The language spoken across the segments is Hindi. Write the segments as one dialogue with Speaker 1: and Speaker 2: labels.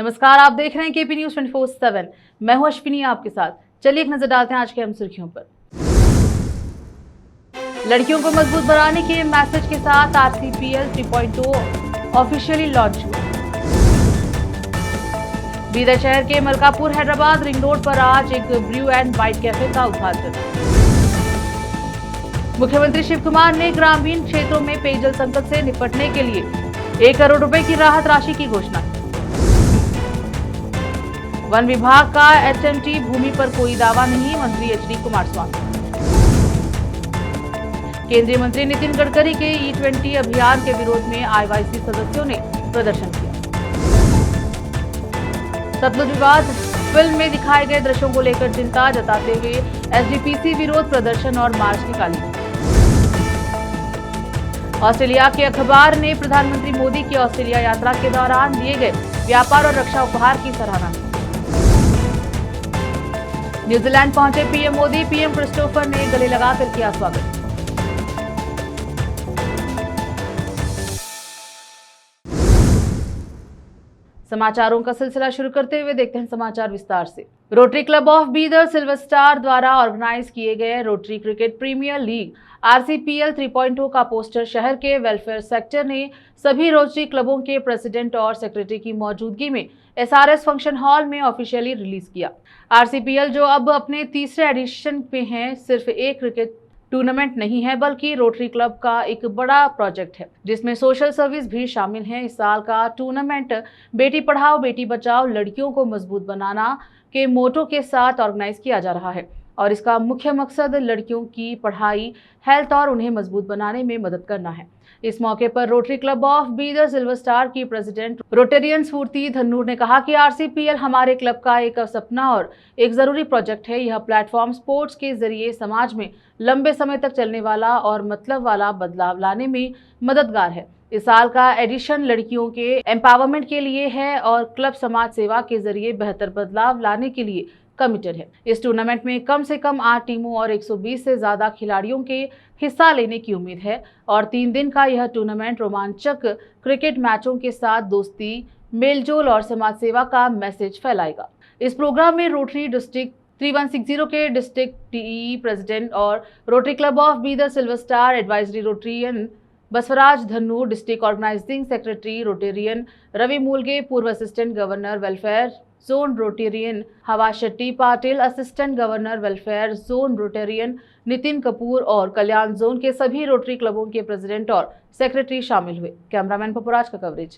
Speaker 1: नमस्कार, आप देख रहे हैं केपी न्यूज 24/7। मैं हूं अश्विनी आपके साथ। चलिए एक नजर डालते हैं आज के अहम सुर्खियों पर। लड़कियों को मजबूत बनाने के मैसेज के साथ आरसीपीएल 3.0 ऑफिशियली लॉन्च हुआ। बीदर शहर के मलकापुर हैदराबाद रिंग रोड पर आज एक ब्रू एंड बाइट कैफे का उद्घाटन। मुख्यमंत्री शिव कुमार ने ग्रामीण क्षेत्रों में पेयजल संकट से निपटने के लिए 1 करोड़ रुपए की राहत राशि की घोषणा। वन विभाग का एचएमटी भूमि पर कोई दावा नहीं, मंत्री एचडी कुमारस्वामी। केंद्रीय मंत्री नितिन गडकरी के E20 अभियान के विरोध में आईवाईसी सदस्यों ने प्रदर्शन किया। सतलुज विवाद फिल्म में दिखाए गए दृश्यों को लेकर चिंता जताते हुए एसजीपीसी विरोध प्रदर्शन और मार्च निकाली। ऑस्ट्रेलिया के अखबार ने प्रधानमंत्री मोदी की ऑस्ट्रेलिया यात्रा के दौरान दिए गए व्यापार और रक्षा उपहार की सराहना की। न्यूजीलैंड पहुंचे पीएम मोदी, पीएम क्रिस्टोफर ने गले लगाकर किया स्वागत। समाचारों का सिलसिला शुरू करते हुए देखते हैं समाचार विस्तार से। Rotary club of Bidar silver star द्वारा ऑर्गेनाइज किए गए रोटरी क्रिकेट प्रीमियर लीग आरसीपीएल 3.0 का पोस्टर शहर के वेलफेयर सेक्टर ने सभी रोटरी क्लबों के प्रेसिडेंट और सेक्रेटरी की मौजूदगी में एसआरएस फंक्शन हॉल में ऑफिशियली रिलीज किया। आरसीपीएल जो अब अपने तीसरे एडिशन में है, सिर्फ एक क्रिकेट टूर्नामेंट नहीं है बल्कि रोटरी क्लब का एक बड़ा प्रोजेक्ट है जिसमें सोशल सर्विस भी शामिल है। इस साल का टूर्नामेंट बेटी पढ़ाओ बेटी बचाओ लड़कियों को मजबूत बनाना के मोटो के साथ ऑर्गेनाइज किया जा रहा है और इसका मुख्य मकसद लड़कियों की पढ़ाई, हेल्थ और उन्हें मजबूत बनाने में मदद करना है। इस मौके पर rotary club of Bidar silver star की प्रेसिडेंट रोटेरियन स्फूर्ति धन्नूर ने कहा कि आरसीपीएल हमारे क्लब का एक सपना और एक जरूरी प्रोजेक्ट है। यह प्लेटफॉर्म स्पोर्ट्स के जरिए समाज में लंबे समय तक चलने वाला और मतलब वाला बदलाव लाने में मददगार है। इस साल का एडिशन लड़कियों के एम्पावरमेंट के लिए है और क्लब समाज सेवा के जरिए बेहतर बदलाव लाने के लिए कमिटेड है। इस टूर्नामेंट में कम से कम 8 टीमों और 120 से ज्यादा खिलाड़ियों के हिस्सा लेने की उम्मीद है और 3 दिन का यह टूर्नामेंट रोमांचक क्रिकेट मैचों के साथ दोस्ती, मेलजोल और समाज सेवा का मैसेज फैलाएगा। इस प्रोग्राम में रोटरी डिस्ट्रिक्ट 3160 के डिस्ट्रिक्ट टीई प्रेसिडेंट और Rotary club of Bidar silver star advisory Rotarian Basavaraj Dhannur, district organizing secretary Rotarian Ravi Mulge, पूर्व assistant governor welfare zone Rotarian Hava Shetty Patil, assistant governor welfare zone Rotarian Nitin Kapoor और कल्याण जोन के सभी रोटरी क्लबों के प्रेसिडेंट और सेक्रेटरी शामिल हुए। कैमरामैन पपुराज का कवरेज।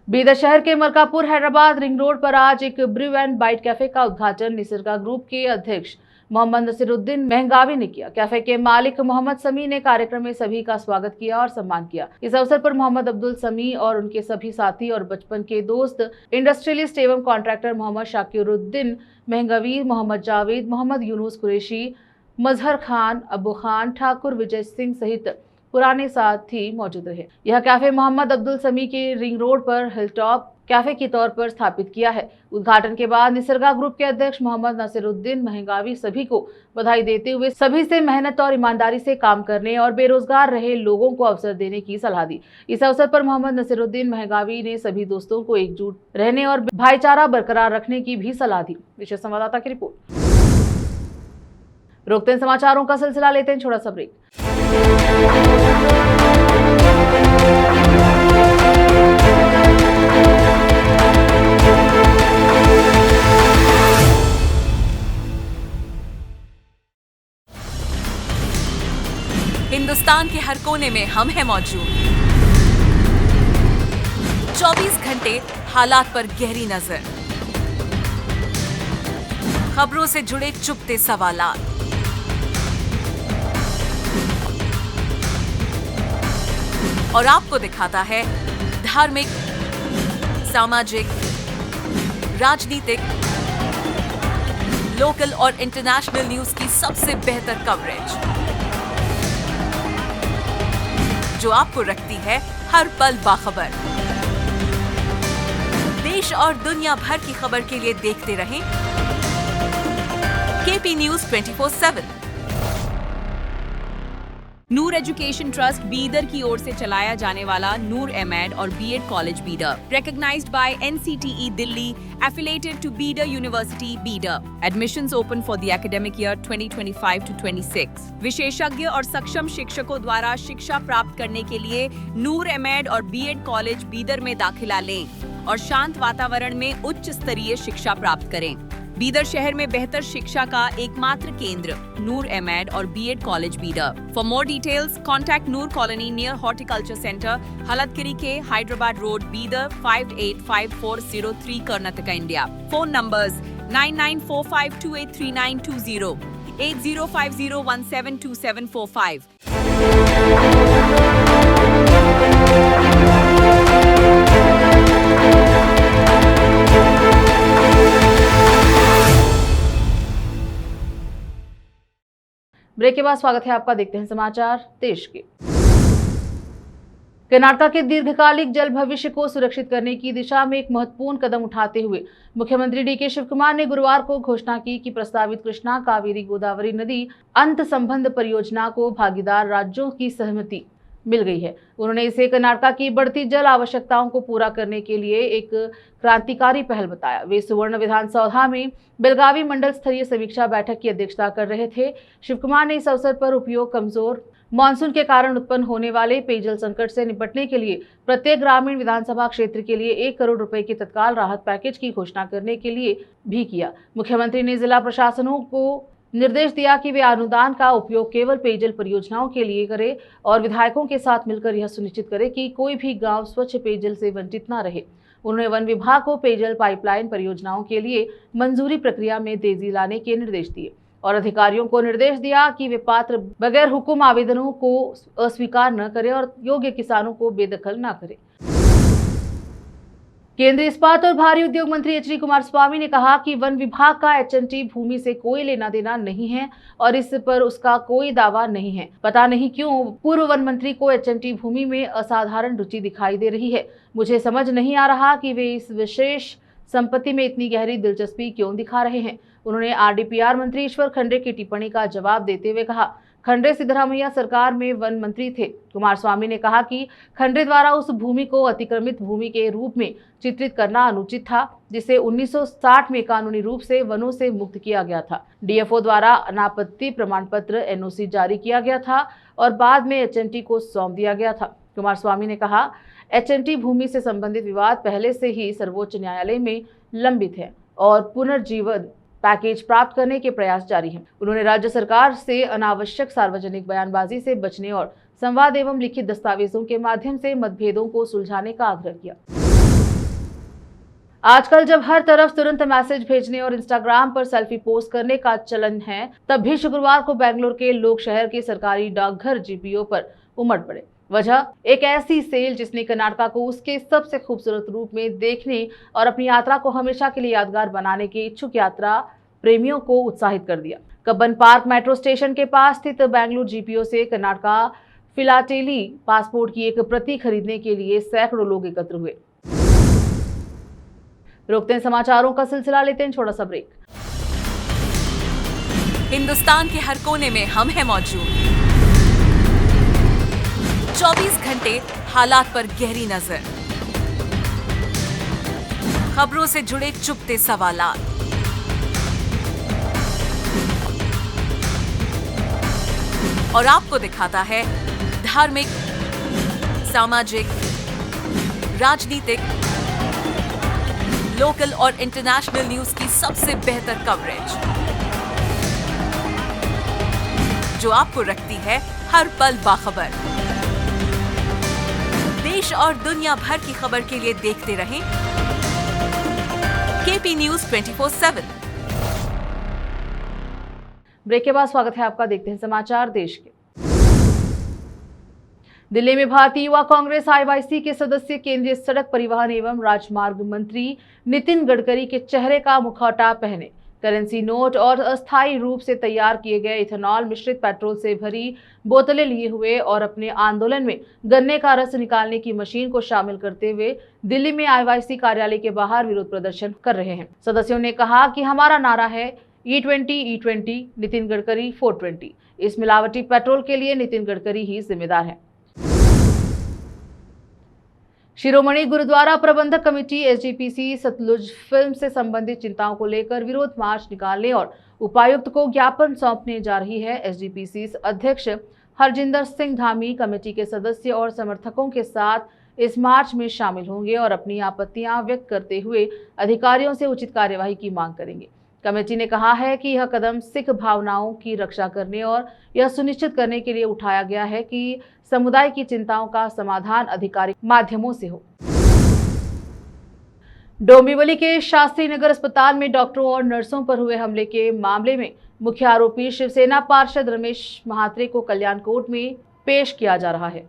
Speaker 1: बीदर शहर के मलकापुर हैदराबाद रिंग रोड पर आज एक ब्रू एंड बाइट कैफे का उद्घाटन निसर्गा ग्रुप के अध्यक्ष मोहम्मद नसीरुद्दीन महंगावी ने किया। कैफे के मालिक मोहम्मद समी ने कार्यक्रम में सभी का स्वागत किया और सम्मान किया। इस अवसर पर मोहम्मद अब्दुल समी और उनके सभी साथी और बचपन के दोस्त इंडस्ट्रियलिस्ट एवं कॉन्ट्रैक्टर मोहम्मद शाकिरुद्दीन महंगावी, मोहम्मद जावेद, मोहम्मद यूनुस कुरैशी, मजहर खान, अबू खान ठाकुर, विजय सिंह सहित पुराने साथी मौजूद रहे। यह कैफे मोहम्मद अब्दुल समी के रिंग रोड पर हिलटॉप कैफे के तौर पर स्थापित किया है। उद्घाटन के बाद निसर्गा ग्रुप के अध्यक्ष मोहम्मद नसीरुद्दीन महंगावी सभी को बधाई देते हुए सभी से मेहनत और ईमानदारी से काम करने और बेरोजगार रहे लोगों को अवसर देने की सलाह दी। इस अवसर पर मोहम्मद नसीरुद्दीन महंगावी ने सभी दोस्तों को एकजुट रहने और भाईचारा बरकरार रखने की भी सलाह दी। विशेष संवाददाता की रिपोर्ट। रोकते हैं समाचारों का सिलसिला, लेते हैं छोटा सा ब्रेक।
Speaker 2: हिंदुस्तान के हर कोने में हम हैं मौजूद। 24 घंटे हालात पर गहरी नजर, खबरों से जुड़े चुपते सवालात, और आपको दिखाता है धार्मिक, सामाजिक, राजनीतिक, लोकल और इंटरनेशनल न्यूज की सबसे बेहतर कवरेज जो आपको रखती है हर पल बाखबर। देश और दुनिया भर की खबर के लिए देखते रहें KP news 24/7। Noor education trust Bidar की ओर से चलाया जाने वाला नूर एमएड और BEd college Bidar, recognized by NCTE Delhi, affiliated to Bidar University, Bidar. Admissions open for the academic year 2025 to 26. विशेषज्ञ और सक्षम शिक्षकों द्वारा शिक्षा प्राप्त करने के लिए नूर एमएड और बीएड कॉलेज बीदर में दाखिला लें और शांत वातावरण में उच्च स्तरीय शिक्षा प्राप्त करें। बीदर शहर में बेहतर शिक्षा का एकमात्र केंद्र नूर एमएड और BEd college Bidar. For more details contact Noor colony near horticulture centre, Haladgiri के Hyderabad road, Bidar 585403 Karnataka, India. Phone numbers 9945283920, 8050172745।
Speaker 1: Break के बाद स्वागत है आपका। देखते हैं समाचार देश के। कर्नाटक के दीर्घकालिक जल भविष्य को सुरक्षित करने की दिशा में एक महत्वपूर्ण कदम उठाते हुए मुख्यमंत्री डीके शिवकुमार ने गुरुवार को घोषणा की कि प्रस्तावित कृष्णा कावेरी गोदावरी नदी अंत संबंध परियोजना को भागीदार राज्यों की सहमति मिल गई है। उन्होंने इसे कर्नाटक की बढ़ती जल आवश्यकताओं को पूरा करने के लिए एक क्रांतिकारी पहल बताया। वे सुवर्ण विधानसौधा में बेलगावी मंडल स्तरीय समीक्षा बैठक की अध्यक्षता कर रहे थे। शिवकुमार ने इस अवसर पर उपयोग कमजोर मानसून के कारण उत्पन्न होने वाले पेयजल संकट से निपटने के लिए प्रत्येक ग्रामीण विधानसभा क्षेत्र के लिए 1 करोड़ रुपए के तत्काल राहत पैकेज की घोषणा करने के लिए भी किया। मुख्यमंत्री ने जिला प्रशासनों को निर्देश दिया कि वे अनुदान का उपयोग केवल पेयजल परियोजनाओं के लिए करें और विधायकों के साथ मिलकर यह सुनिश्चित करें कि कोई भी गांव स्वच्छ पेयजल से वंचित न रहे। उन्होंने वन विभाग को पेयजल पाइपलाइन परियोजनाओं के लिए मंजूरी प्रक्रिया में तेजी लाने के निर्देश दिए और अधिकारियों को निर्देश दिया कि वे पात्र बगैर हुक्म आवेदनों को अस्वीकार न करें और योग्य किसानों को बेदखल न करें। केंद्रीय इस्पात और भारी उद्योग मंत्री एच डी कुमारस्वामी ने कहा कि वन विभाग का एच&टी भूमि से कोई लेना देना नहीं है और इस पर उसका कोई दावा नहीं है। पता नहीं क्यों पूर्व वन मंत्री को एच&टी भूमि में असाधारण रुचि दिखाई दे रही है। मुझे समझ नहीं आ रहा कि वे इस विशेष संपत्ति में इतनी गहरी दिलचस्पी क्यों दिखा रहे हैं। उन्होंने आरडीपीआर मंत्री ईश्वर खंड्रे की टिप्पणी का जवाब देते हुए कहा, खंड्रे सिद्धरामैया सरकार में वन मंत्री थे। कुमारस्वामी ने कहा कि खंड्रे द्वारा उस भूमि को अतिक्रमित भूमि के रूप में चित्रित करना अनुचित था, जिसे 1960 में कानूनी रूप से वनों से मुक्त किया गया था। डीएफओ द्वारा अनापत्ति प्रमाण पत्र एनओसी जारी किया गया था और बाद में एच&टी को सौंप दिया गया था। कुमारस्वामी ने कहा, एच&टी भूमि से संबंधित विवाद पहले से ही सर्वोच्च न्यायालय में लंबित है और पुनर्जीवन पैकेज प्राप्त करने के प्रयास जारी हैं। उन्होंने राज्य सरकार से अनावश्यक सार्वजनिक बयानबाजी से बचने और संवाद एवं लिखित दस्तावेजों के माध्यम से मतभेदों को सुलझाने का आग्रह किया। आजकल जब हर तरफ तुरंत मैसेज भेजने और इंस्टाग्राम पर सेल्फी पोस्ट करने का चलन है, तब भी शुक्रवार को बेंगलुरु के लोग शहर के सरकारी डाकघर जीपीओ पर उमड़ पड़े। वजह एक ऐसी सेल जिसने कर्नाटक को उसके सबसे खूबसूरत रूप में देखने और अपनी यात्रा को हमेशा के लिए यादगार बनाने के इच्छुक यात्रा प्रेमियों को उत्साहित कर दिया। कब्बन पार्क मेट्रो स्टेशन के पास स्थित बेंगलुरु जीपीओ से कर्नाटक फिलाटेली पासपोर्ट की एक प्रति खरीदने के लिए सैकड़ों लोग एकत्र हुए। रोकते हैं समाचारों का सिलसिला, लेते हैं छोटा सा ब्रेक।
Speaker 2: हिंदुस्तान के हर कोने में हम हैं मौजूद। 24 घंटे हालात पर गहरी नजर, खबरों से जुड़े चुपते सवालात, और आपको दिखाता है धार्मिक, सामाजिक, राजनीतिक, लोकल और इंटरनेशनल न्यूज की सबसे बेहतर कवरेज, जो आपको रखती है हर पल बाखबर। देश और दुनिया भर की खबर के लिए देखते रहें केपी न्यूज 24/7।
Speaker 1: ब्रेक के बाद स्वागत है आपका। देखते हैं समाचार देश के। दिल्ली में भारतीय युवा कांग्रेस आईवाईसी के सदस्य केंद्रीय सड़क परिवहन एवं राजमार्ग मंत्री नितिन गडकरी के चेहरे का मुखौटा पहने करेंसी नोट और अस्थायी रूप से तैयार किए गए इथेनॉल मिश्रित पेट्रोल से भरी बोतलें लिए हुए और अपने आंदोलन में गन्ने का रस निकालने की मशीन को शामिल करते हुए दिल्ली में आईवाईसी कार्यालय के बाहर विरोध प्रदर्शन कर रहे हैं। सदस्यों ने कहा कि हमारा नारा है, E20 नितिन गडकरी 420। इस मिलावटी पेट्रोल के लिए नितिन गडकरी ही जिम्मेदार हैं। शिरोमणि गुरुद्वारा प्रबंधक कमेटी SGPC सतलुज फिल्म से संबंधित चिंताओं को लेकर विरोध मार्च निकालने और उपायुक्त को ज्ञापन सौंपने जा रही है। SGPC अध्यक्ष हरजिंदर सिंह धामी कमेटी के सदस्य और समर्थकों के साथ इस मार्च में शामिल होंगे और अपनी आपत्तियां व्यक्त करते हुए अधिकारियों से उचित कार्यवाही की मांग करेंगे। कमेटी ने कहा है कि यह कदम सिख भावनाओं की रक्षा करने और यह सुनिश्चित करने के लिए उठाया गया है कि समुदाय की चिंताओं का समाधान आधिकारिक माध्यमों से हो। डोंबिवली के शास्त्री नगर अस्पताल में डॉक्टरों और नर्सों पर हुए हमले के मामले में मुख्य आरोपी शिवसेना पार्षद रमेश महात्रे को कल्याण कोर्ट में पेश किया जा रहा है।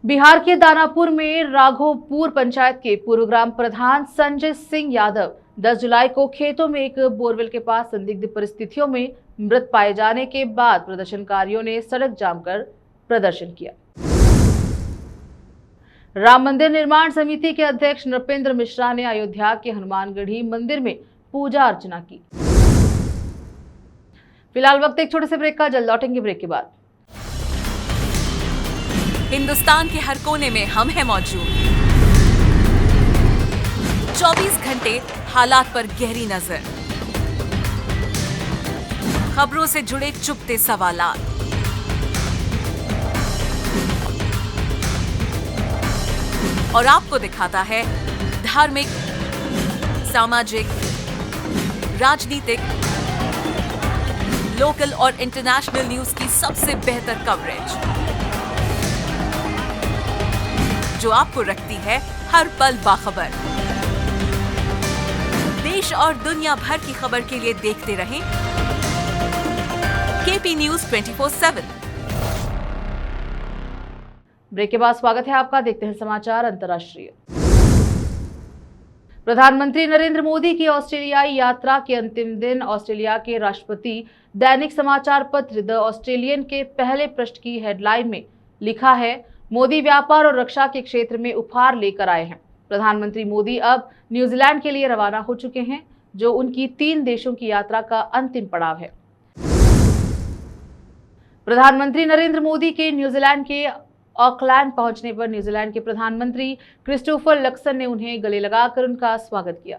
Speaker 1: बिहार के दानापुर में राघोपुर पंचायत के पूर्व ग्राम प्रधान संजय सिंह यादव 10 जुलाई को खेतों में एक बोरवेल के पास संदिग्ध परिस्थितियों में मृत पाए जाने के बाद प्रदर्शनकारियों ने सड़क जाम कर प्रदर्शन किया। राम मंदिर निर्माण समिति के अध्यक्ष नृपेंद्र मिश्रा ने अयोध्या के हनुमानगढ़ी मंदिर में पूजा अर्चना की। फिलहाल वक्त एक छोटे से ब्रेक का, जल्द लौटेंगे ब्रेक के बाद।
Speaker 2: हिंदुस्तान के हर कोने में हम हैं मौजूद। 24 घंटे हालात पर गहरी नजर, खबरों से जुड़े चुपते सवालात, और आपको दिखाता है धार्मिक, सामाजिक, राजनीतिक, लोकल और इंटरनेशनल न्यूज की सबसे बेहतर कवरेज, जो आपको रखती है हर पल बाखबर। देश और दुनिया भर की खबर के लिए देखते रहें KP News 24/7।
Speaker 1: ब्रेक के बाद स्वागत है आपका। देखते हैं समाचार अंतर्राष्ट्रीय। प्रधानमंत्री नरेंद्र मोदी की ऑस्ट्रेलियाई यात्रा के अंतिम दिन ऑस्ट्रेलिया के राष्ट्रपति दैनिक समाचार पत्र द ऑस्ट्रेलियन के पहले पृष्ठ की हेडलाइन में लिखा है, मोदी व्यापार और रक्षा के क्षेत्र में उपहार लेकर आए हैं। प्रधानमंत्री मोदी अब न्यूजीलैंड के लिए रवाना हो चुके हैं, जो उनकी 3 देशों की यात्रा का अंतिम पड़ाव है। प्रधानमंत्री नरेंद्र मोदी के न्यूजीलैंड के ऑकलैंड पहुंचने पर न्यूजीलैंड के प्रधानमंत्री क्रिस्टोफर लक्सन ने उन्हें गले लगाकर उनका स्वागत किया।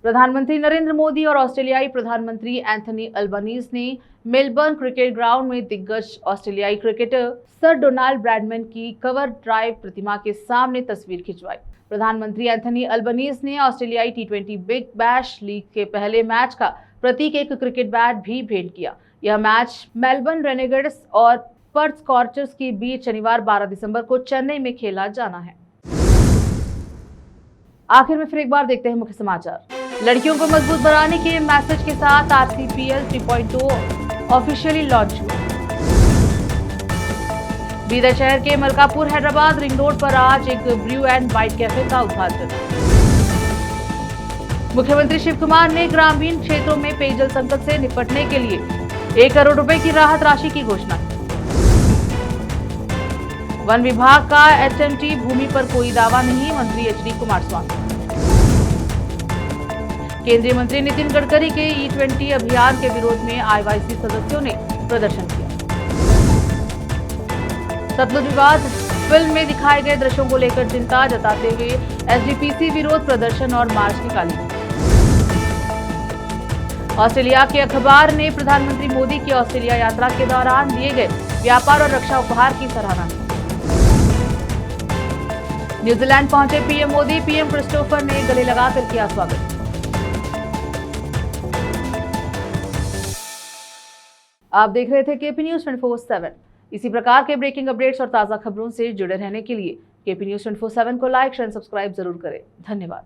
Speaker 1: प्रधानमंत्री नरेंद्र मोदी और ऑस्ट्रेलियाई प्रधानमंत्री एंथनी अल्बनीज ने मेलबर्न क्रिकेट ग्राउंड में दिग्गज ऑस्ट्रेलियाई क्रिकेटर सर डोनाल्ड ब्रैडमैन की कवर ड्राइव प्रतिमा के सामने तस्वीर खिंचवाई। प्रधानमंत्री एंथनी अल्बनीज ने ऑस्ट्रेलियाई T20 बिग बैश लीग के पहले मैच का प्रतीक एक क्रिकेट बैट भी भेंट किया। यह मैच मेलबर्न रेनेगेड्स और पर्थ स्कॉर्चर्स के बीच शनिवार 12 दिसंबर को चेन्नई में खेला जाना है। आखिर में फिर एक बार देखते हैं मुख्य समाचार। लड़कियों को मजबूत बनाने के मैसेज के साथ RCPL 3.0 ऑफिशियली लॉन्च हुआ। बीदर शहर के मलकापुर हैदराबाद रिंग रोड पर आज एक ब्रू एंड बाइट कैफे का उद्घाटन। मुख्यमंत्री शिव कुमार ने ग्रामीण क्षेत्रों में पेयजल संकट से निपटने के लिए 1 करोड़ रुपए की राहत राशि की घोषणा। वन विभाग का HMT भूमि पर कोई दावा नहीं, मंत्री HD कुमारस्वामी। केंद्रीय मंत्री नितिन गडकरी के E20 अभियान के विरोध में IYC सदस्यों ने प्रदर्शन किया। सतलुज विवाद फिल्म में दिखाए गए दृश्यों को लेकर चिंता जताते हुए SGPC विरोध प्रदर्शन और मार्च निकाली। ऑस्ट्रेलिया के अखबार ने प्रधानमंत्री मोदी की ऑस्ट्रेलिया यात्रा के दौरान दिए गए व्यापार और रक्षा उपहार की सराहना की। न्यूजीलैंड पहुंचे PM मोदी, PM क्रिस्टोफर ने गले लगाकर किया स्वागत। आप देख रहे थे KP News 24/7। इसी प्रकार के ब्रेकिंग अपडेट्स और ताजा खबरों से जुड़े रहने के लिए KP News 24/7 को लाइक, शेयर, सब्सक्राइब जरूर करें। धन्यवाद।